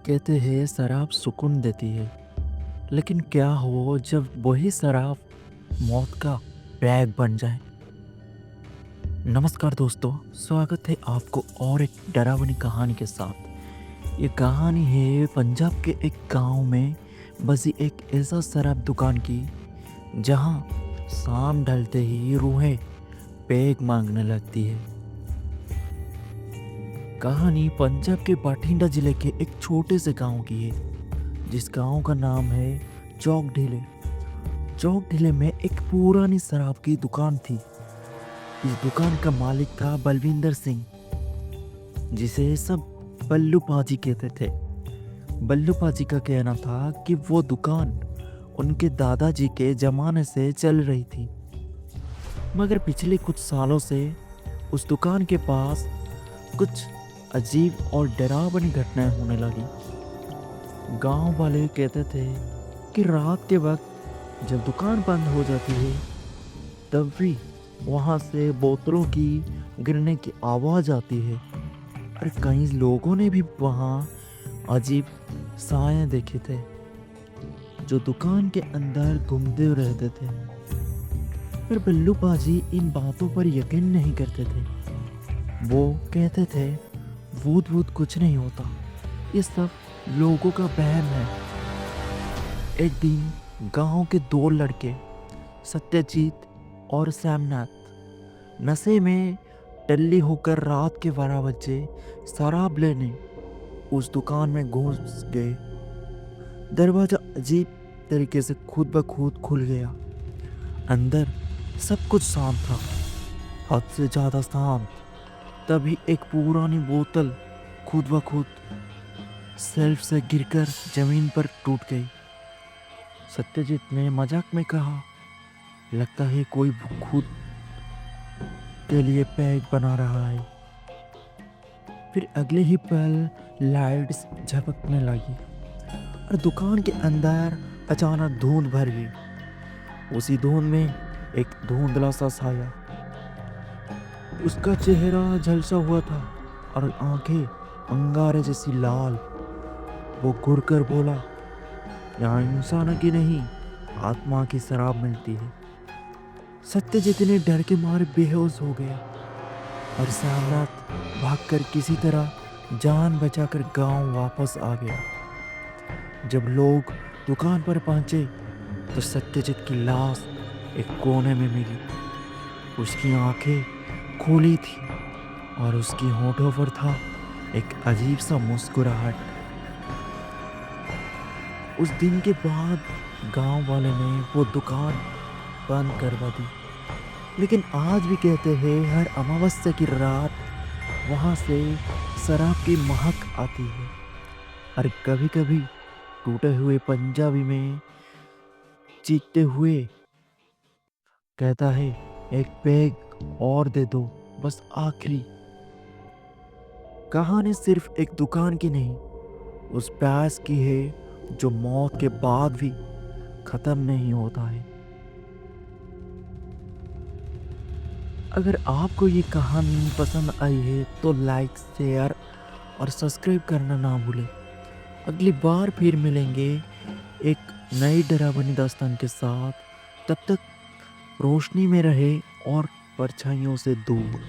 कहते हैं शराब सुकून देती है, लेकिन क्या हो जब वही शराब मौत का बैग बन जाए। नमस्कार दोस्तों, स्वागत है आपको और एक डरावनी कहानी के साथ। ये कहानी है पंजाब के एक गांव में बसी एक ऐसा शराब दुकान की, जहां शाम ढलते ही रूहें पैग मांगने लगती है। कहानी पंजाब के बठिंडा जिले के एक छोटे से गांव की है, जिस गांव का नाम है चौक ढीले। चौक ढीले में एक पुरानी शराब की दुकान थी। इस दुकान का मालिक था बलविंदर सिंह, जिसे सब बल्लू पाजी कहते थे। बल्लू पाजी का कहना था कि वो दुकान उनके दादाजी के जमाने से चल रही थी, मगर पिछले कुछ सालों से उस दुकान के पास कुछ अजीब और डरावनी घटनाएं होने लगी। गांव वाले कहते थे कि रात के वक्त जब दुकान बंद हो जाती है, तब भी वहां से बोतलों की गिरने की आवाज आती है। और कई लोगों ने भी वहां अजीब साए देखे थे, जो दुकान के अंदर घूमते रहते थे। पर बल्लू पाजी इन बातों पर यकीन नहीं करते थे। वो कहते थे भूत भूत कुछ नहीं होता, ये सब लोगों का वहम है। एक दिन गांव के दो लड़के सत्यजीत और श्यामनाथ नशे में टल्ली होकर रात के 12 बजे शराब लेने उस दुकान में घुस गए। दरवाजा अजीब तरीके से खुद ब खुद खुल गया। अंदर सब कुछ शांत था, हद से ज्यादा शांत। तभी एक पुरानी बोतल खुद ब खुद शेल्फ से गिरकर जमीन पर टूट गई। सत्यजीत ने मजाक में कहा, लगता है कोई खुद के लिए पैक बना रहा है। फिर अगले ही पल लाइट्स झपकने लगी और दुकान के अंदर अचानक धुंध भर गई। उसी धुंध में एक धुंधला सा साया, उसका चेहरा झलसा हुआ था और आंखें अंगारे जैसी लाल। वो घुरकर बोला, यहाँ इंसान की नहीं, आत्मा की शराब मिलती है। सत्यजीत ने डर के मारे बेहोश हो गया और श्यामनाथ भागकर किसी तरह जान बचाकर गांव वापस आ गया। जब लोग दुकान पर पहुंचे तो सत्यजीत की लाश एक कोने में मिली। उसकी आंखें खुली थी और उसकी होठों पर था एक अजीब सा मुस्कुराहट। उस दिन के बाद गांव वाले ने वो दुकान बंद करवा दी, लेकिन आज भी कहते हैं हर अमावस्या की रात वहां से शराब की महक आती है। और कभी कभी टूटे हुए पंजाबी में चीखते हुए कहता है, एक पैग और दे दो, बस आखिरी। कहानी सिर्फ एक दुकान की नहीं, उस प्यास की है जो मौत के बाद भी खत्म नहीं होता है। अगर आपको ये कहानी पसंद आई है तो लाइक, शेयर और सब्सक्राइब करना ना भूलें। अगली बार फिर मिलेंगे एक नई डरावनी दास्तान के साथ। तब तक रोशनी में रहे और परछाइयों से दूर।